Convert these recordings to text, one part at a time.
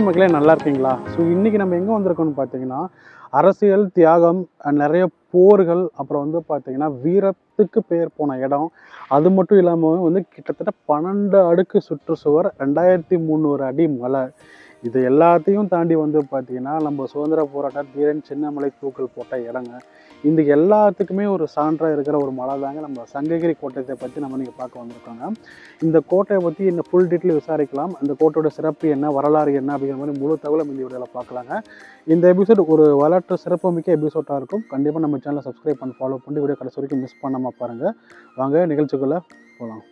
வணக்கம் மக்களே, நல்லா இருக்கீங்களா? ஸோ இன்றைக்கி நம்ம எங்கே வந்திருக்கோம்னு பார்த்தீங்கன்னா, அரசியல் தியாகம், நிறைய போர்கள், அப்புறம் வந்து பார்த்தீங்கன்னா வீரத்துக்கு பேர் போன இடம். அது மட்டும் இல்லாமல் வந்து கிட்டத்தட்ட 12 அடுக்கு சுற்றுச்சுவர், 2300 அடி மலை. இது எல்லாத்தையும் தாண்டி வந்து பார்த்தீங்கன்னா, நம்ம சுதந்திர போராட்ட தீரன் சின்னமலை தூக்கல் போட்ட இடங்க. இந்த எல்லாத்துக்குமே ஒரு சான்றா இருக்கிற ஒரு மலை தாங்க நம்ம சங்ககிரி கோட்டத்தை பற்றி நம்ம இன்றைக்கி பார்க்க வந்திருக்கோங்க. இந்த கோட்டையை பற்றி இந்த ஃபுல் டீட்டெயில் விசாரிக்கலாம். அந்த கோட்டையோட சிறப்பு என்ன, வரலாறு என்ன அப்படிங்கிற மாதிரி முழு தகவலும் இந்த வீடியோவில் பார்க்கலாங்க. இந்த எபிசோட் ஒரு வரலாற்று சிறப்புமிக்க எபிசோடாக இருக்கும். கண்டிப்பாக நம்ம சேனலை சப்ஸ்கிரைப் பண்ணி ஃபாலோ பண்ணி வீடியோ கடைசி வரைக்கும் மிஸ் பண்ணாமல் பாருங்கள். வாங்க நிகழ்ச்சிக்குள்ளே போகலாம்.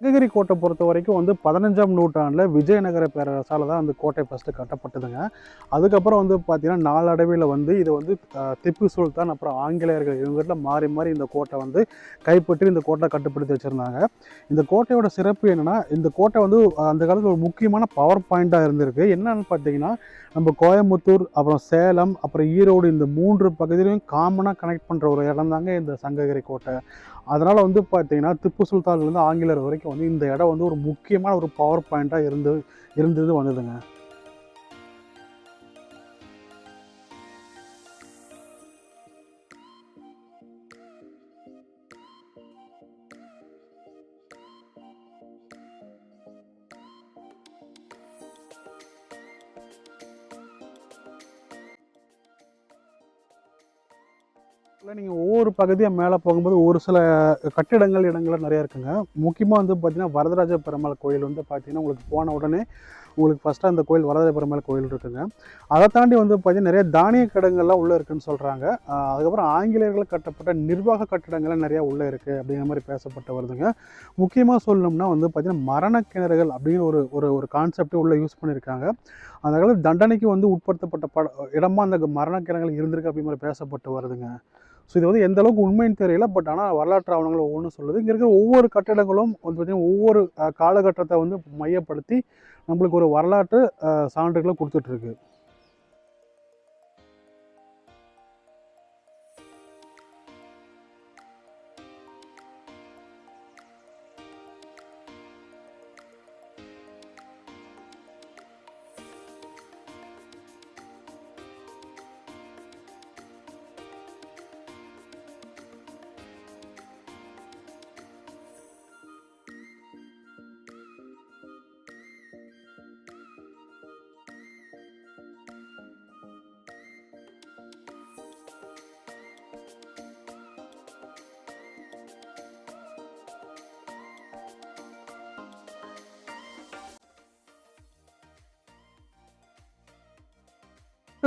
சங்ககிரி கோட்டை பொறுத்த வரைக்கும் வந்து 15ஆம் நூற்றாண்டில் விஜயநகர பேரரசால் தான் அந்த கோட்டை ஃபஸ்ட்டு கட்டப்பட்டதுங்க. அதுக்கப்புறம் வந்து பார்த்திங்கன்னா நாளடைவில் வந்து இது வந்து திப்பு சுல்தான் அப்புறம் ஆங்கிலேயர்கள் இவங்ககிட்ட மாறி மாறி இந்த கோட்டை வந்து கைப்பற்றி இந்த கோட்டை கட்டுப்படுத்தி வச்சுருந்தாங்க. இந்த கோட்டையோட சிறப்பு என்னென்னா, இந்த கோட்டை வந்து அந்த காலத்தில் ஒரு முக்கியமான பவர் பாயிண்ட்டாக இருந்திருக்கு. என்னென்னு பார்த்தீங்கன்னா, நம்ம கோயம்புத்தூர், அப்புறம் சேலம், அப்புறம் ஈரோடு, இந்த 3 பகுதியிலையும் காமனாக கனெக்ட் பண்ணுற ஒரு இடம் தாங்க இந்த சங்ககிரி கோட்டை. அதனால் வந்து பார்த்தீங்கன்னா திப்பு சுல்தான்லேருந்து ஆங்கிலேயர் வரைக்கும் வந்து இந்த இடம் வந்து ஒரு முக்கியமான ஒரு பவர் பாயிண்ட்டாக இருந்தது வந்ததுங்க. நீங்கள் ஒவ்வொரு பகுதியாக மேலே போகும்போது ஒரு சில இடங்கள் நிறையா இருக்குங்க. முக்கியமாக வந்து பார்த்திங்கன்னா வரதராஜ பெருமாள் கோயில் வந்து பார்த்திங்கன்னா உங்களுக்கு போன உடனே உங்களுக்கு ஃபஸ்ட்டாக அந்த கோயில் வரதராஜ பெருமாள் கோயில் இருக்குங்க. அதை தாண்டி வந்து பார்த்திங்கன்னா நிறைய தானிய கிடங்கள்லாம் உள்ளே இருக்குதுன்னு சொல்கிறாங்க. அதுக்கப்புறம் ஆங்கிலேயர்கள் கட்டப்பட்ட நிர்வாக கட்டிடங்கள்லாம் நிறையா உள்ளே இருக்குது அப்படிங்கிற மாதிரி பேசப்பட்டு வருதுங்க. முக்கியமாக சொல்லணும்னா வந்து பார்த்திங்கன்னா மரண கிணறுகள் அப்படிங்கிற ஒரு கான்செப்டே உள்ளே யூஸ் பண்ணியிருக்காங்க. அந்த காலத்தில் தண்டனைக்கு வந்து உட்படுத்தப்பட்ட இடமா அந்த மரண கிணறுகள் இருந்திருக்கு அப்படிங்கிற மாதிரி பேசப்பட்டு வருதுங்க. ஸோ இது வந்து எந்த அளவுக்கு உண்மைன்னு தெரியல. பட் ஆனால் வரலாற்று ஆவணங்கள் ஒவ்வொன்றும் சொல்லுது. இங்கே இருக்கிற ஒவ்வொரு கட்டிடங்களும் வந்து பார்த்திங்கன்னா ஒவ்வொரு காலகட்டத்தை வந்து மையப்படுத்தி நம்மளுக்கு ஒரு வரலாற்று சான்றுகளை கொடுத்துட்ருக்கு.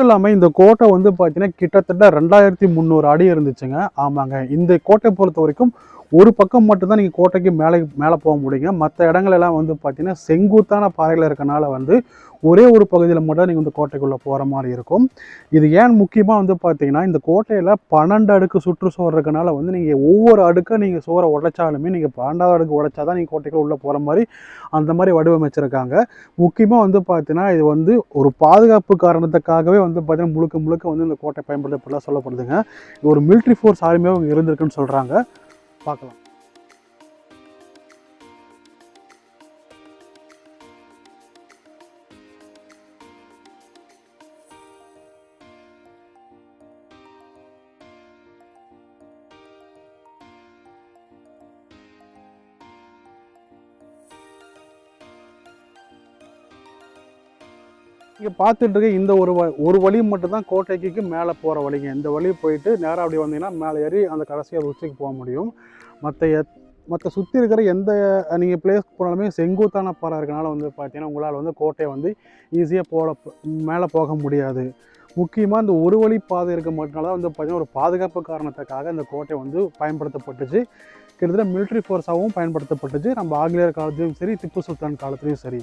இல்லாமல் இந்த கோட்டை வந்து பார்த்தீங்கன்னா கிட்டத்தட்ட 2300 அடி இருந்துச்சுங்க. ஆமாங்க, இந்த கோட்டை பொறுத்த வரைக்கும் ஒரு பக்கம் மட்டும்தான் நீங்கள் கோட்டைக்கு மேலே போக முடியுங்க. மற்ற இடங்களெல்லாம் வந்து பார்த்தீங்கன்னா செங்குத்தான பாறைகள் இருக்கனால வந்து ஒரே ஒரு பகுதியில் மட்டும் நீங்கள் வந்து கோட்டைக்குள்ளே போகிற மாதிரி இருக்கும். இது ஏன் முக்கியமாக வந்து பார்த்தீங்கன்னா இந்த கோட்டையில் 12 அடுக்கு சுற்றுச்சுவர் இருக்கனால வந்து நீங்கள் ஒவ்வொரு அடுக்காக நீங்கள் சுவரை உடைச்சாலுமே நீங்கள் 12வது அடுக்கு உடைச்சா தான் நீங்கள் கோட்டைக்குள்ளே உள்ளே போகிற மாதிரி அந்த மாதிரி வடிவமைச்சிருக்காங்க. முக்கியமாக வந்து பார்த்தீங்கன்னா இது வந்து ஒரு பாதுகாப்பு காரணத்துக்காகவே வந்து பார்த்தீங்கன்னா முழுக்க முழுக்க வந்து இந்த கோட்டை பயன்படுத்தப்படலாம் சொல்லப்படுதுங்க. ஒரு மிலிட்ரி ஃபோர்ஸ் ஆர்மியாக இருந்திருக்குன்னு சொல்கிறாங்க. பார்க்கலாம். இங்கே பார்த்துட்டு இருக்க இந்த ஒரு வழி மட்டும்தான் கோட்டைக்கு மேலே போகிற வழிங்க. இந்த வழி போயிட்டு நேராக அப்படி வந்தீங்கன்னா மேலே ஏறி அந்த கடைசியாக உச்சிக்கு போக முடியும். மற்ற சுற்றி இருக்கிற எந்த நீங்கள் பிளேஸ்க்கு போனாலுமே செங்குத்தான பாறை இருக்கனால வந்து பார்த்தீங்கன்னா உங்களால் வந்து கோட்டையை வந்து ஈஸியாக மேலே போக முடியாது. முக்கியமாக இந்த ஒரு வழி பாதை இருக்க மட்டும்னால வந்து பார்த்திங்கன்னா ஒரு பாதுகாப்பு காரணத்துக்காக இந்த கோட்டை வந்து பயன்படுத்தப்பட்டுச்சு. கிட்டத்தட்ட மிலிட்ரி ஃபோர்ஸாகவும் பயன்படுத்தப்பட்டுச்சு. நம்ம ஆங்கிலேயர் காலத்துலையும் சரி, திப்பு சுல்தான் காலத்துலேயும் சரி.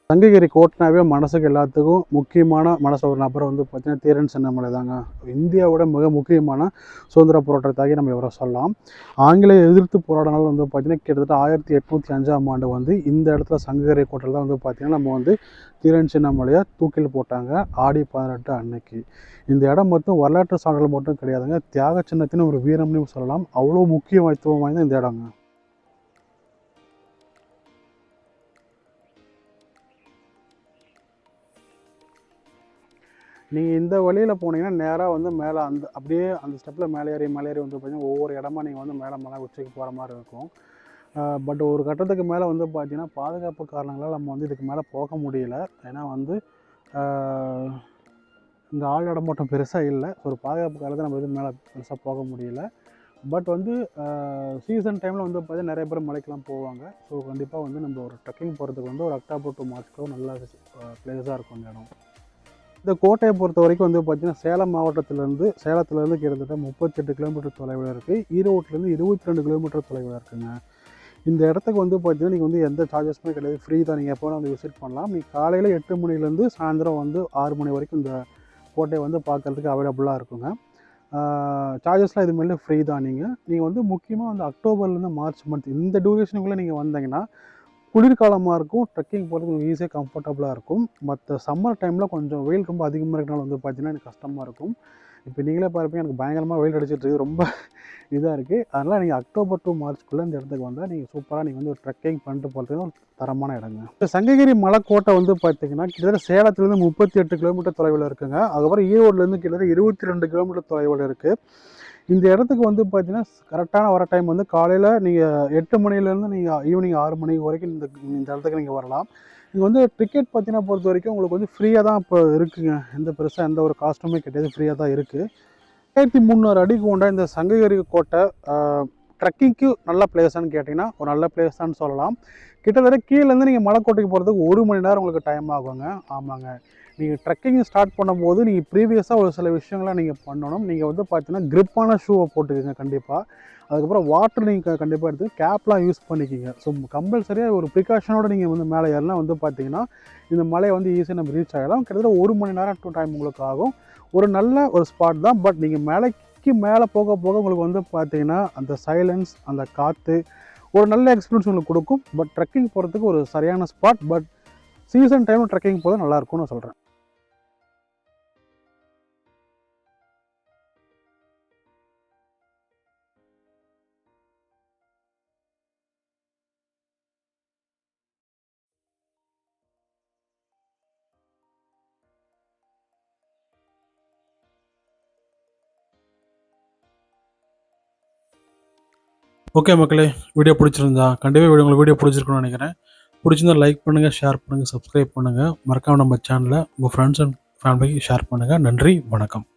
சங்ககிரி கோட்டைனாவே மனசுக்கு எல்லாத்துக்கும் முக்கியமான ஒரு நபர் வந்து பார்த்திங்கன்னா தீரன் சின்னமலை தாங்க. இந்தியாவோட மிக முக்கியமான சுதந்திர போராட்டத்தாகி நம்ம இவரை சொல்லலாம். ஆங்கிலேய எதிர்த்து போராடினாலும் வந்து பார்த்திங்கன்னா கிட்டத்தட்ட 1805ஆம் ஆண்டு வந்து இந்த இடத்துல சங்ககிரி கோட்டையில் தான் வந்து பார்த்திங்கன்னா நம்ம வந்து தீரன் சின்னமலையை தூக்கில் போட்டாங்க. ஆடி 18 அன்னைக்கு. இந்த இடம் மட்டும் வரலாற்று சான்றுகள் மட்டும் கிடையாதுங்க, தியாக சின்னத்தின் ஒரு வீரம்னு சொல்லலாம். அவ்வளோ முக்கியத்துவம் வாய்ந்த இந்த இடங்க. நீங்கள் இந்த வழியில் போனீங்கன்னா நேராக வந்து மேலே அப்படியே அந்த ஸ்டெப்பில் மேலே ஏறி வந்து பார்த்தீங்கன்னா ஒவ்வொரு இடமா நீங்கள் வந்து மேலே மலை உச்சிக்கு போகிற மாதிரி இருக்கும். பட் ஒரு கட்டத்துக்கு மேலே வந்து பார்த்தீங்கன்னா பாதுகாப்பு காரணங்களால் நம்ம வந்து இதுக்கு மேலே போக முடியல. ஏன்னா வந்து இங்கே ஆள் இடமாட்டம் பெருசாக இல்லை. ஒரு பாதுகாப்பு காலத்தில் நம்ம இது மேலே பெருசாக போக முடியல. பட் வந்து சீசன் டைமில் வந்து பார்த்தீங்கன்னா நிறைய பேர் மலைக்கெலாம் போவாங்க. ஸோ கண்டிப்பாக வந்து நம்ம ஒரு ட்ரெக்கிங் போகிறதுக்கு வந்து ஒரு அக்டோபர் to மார்ச்க்கு நல்ல பிளேஸாக இருக்கும் இந்த இடம். இந்த கோட்டையை பொறுத்த வரைக்கும் வந்து பார்த்திங்கன்னா சேலம் சேலத்துலேருந்து கிட்டத்தட்ட 38 கிலோமீட்டர் தொலைவில் இருக்குது. ஈரோட்டிலேருந்து 22 கிலோமீட்டர் தொலைவில் இருக்குங்க. இந்த இடத்துக்கு வந்து பார்த்திங்கன்னா நீங்கள் வந்து எந்த சார்ஜஸுமே கிடையாது, ஃப்ரீ தான். நீங்கள் எப்போ வந்து விசிட் பண்ணலாம். நீங்கள் காலையில் 8 மணிலேருந்து சாயந்தரம் வந்து 6 மணி வரைக்கும் இந்த கோட்டையை வந்து பார்க்குறதுக்கு அவைலபிளாக இருக்குங்க. சார்ஜஸ்லாம் இதுமாரி ஃப்ரீ தான். நீங்கள் வந்து முக்கியமாக வந்து அக்டோபர்லேருந்து மார்ச் மந்த் இந்த டியூரேஷனுக்குள்ளே நீங்கள் வந்தீங்கன்னா குளிர்காலமாக இருக்கும், ட்ரெக்கிங் போகிறதுக்கு உங்களுக்கு ஈஸியாக கம்ஃபர்டபுளாக இருக்கும். மற்ற சம்மர் டைமில் கொஞ்சம் வெயில் ரொம்ப அதிகமாக இருக்கனால வந்து பார்த்திங்கன்னா எனக்கு கஷ்டமாக இருக்கும். இப்போ நீங்களே பார்ப்பீங்க, எனக்கு பயங்கரமாக வெயில் அடிச்சிட்ருக்கு, ரொம்ப இதாக இருக்குது. அதனால் நீங்கள் அக்டோபர் to மார்ச்க்குள்ளே இந்த இடத்துக்கு வந்தால் நீங்கள் சூப்பராக நீங்கள் வந்து ஒரு ட்ரெக்கிங் பண்ணிட்டு போகிறதுக்கு ஒரு தரமான இடங்க. இப்போ சங்ககிரி மலைக்கோட்டை வந்து பார்த்திங்கன்னா கிட்டத்தட்ட சேலத்துலேருந்து 38 கிலோமீட்டர் தொலைவில் இருக்குங்க. அதுக்கப்புறம் ஈரோடுலேருந்து கிட்டத்தட்ட 22 கிலோமீட்டர் தொலைவில் இருக்குது. இந்த இடத்துக்கு வந்து பார்த்தீங்கன்னா கரெக்டான வர டைம் வந்து காலையில் நீங்கள் 8 மணிலேருந்து நீங்கள் ஈவினிங் 6 மணி வரைக்கும் இந்த இடத்துக்கு நீங்கள் வரலாம். இங்கே வந்து டிக்கெட் பார்த்தீங்கன்னா பொறுத்த வரைக்கும் உங்களுக்கு வந்து ஃப்ரீயாக தான் இப்போ இருக்குங்க. பெருசாக எந்த ஒரு காஸ்ட்டுமே கிடையாது, ஃப்ரீயாக தான் இருக்குது. 1300 அடிக்கு கொண்ட இந்த சங்ககிரி கோட்டை ட்ரெக்கிங்க்கு நல்ல பிளேஸான்னு கேட்டிங்கன்னா ஒரு நல்ல பிளேஸ் தான் சொல்லலாம். கிட்டத்தட்ட கீழேருந்து நீங்கள் மலைக்கோட்டைக்கு போகிறதுக்கு 1 மணி நேரம் உங்களுக்கு டைம் ஆகுங்க. ஆமாங்க, நீங்கள் ட்ரெக்கிங் ஸ்டார்ட் பண்ணும்போது நீங்கள் ப்ரீவியஸாக ஒரு சில விஷயங்களை நீங்கள் பண்ணணும். நீங்கள் வந்து பார்த்தீங்கன்னா க்ரிப்பான ஷூவை போட்டுக்கோங்க கண்டிப்பாக. அதுக்கப்புறம் வாட்டர் நீங்கள் கண்டிப்பாக எடுத்து கேப்லாம் யூஸ் பண்ணிக்கிங்க. ஸோ கம்பல்சரியாக ஒரு ப்ரிகாஷனோடு நீங்கள் வந்து மேலே ஏறலாம். வந்து பார்த்தீங்கன்னா இந்த மலையை வந்து ஈஸியாக நம்ம ரீச் ஆகலாம். கிட்டத்தட்ட 1 மணி நேரம் டு டைம் உங்களுக்கு ஆகும். ஒரு நல்ல ஒரு ஸ்பாட் தான். பட் நீங்கள் மேலே போக உங்களுக்கு வந்து பார்த்தீங்கன்னா அந்த சைலன்ஸ், அந்த காற்று ஒரு நல்ல எக்ஸ்பீரியன்ஸ் உங்களுக்கு கொடுக்கும். பட் ட்ரெக்கிங் போகிறதுக்கு ஒரு சரியான ஸ்பாட். பட் சீசன் டைமில் ட்ரெக்கிங் போகிறது நல்லாயிருக்கும்னு நான் சொல்கிறேன். ஓகே மக்களே, வீடியோ பிடிச்சிருந்தா கண்டிப்பாக உங்களுக்கு வீடியோ பிடிச்சிருக்குன்னு நினைக்கிறேன். பிடிச்சிருந்தா லைக் பண்ணுங்கள், ஷேர் பண்ணுங்கள், சப்ஸ்கிரைப் பண்ணுங்கள். மறக்காமல் நம்ம சேனலை உங்கள் ஃப்ரெண்ட்ஸ் அண்ட் ஃபேமிலிக்கு ஷேர் பண்ணுங்கள். நன்றி, வணக்கம்.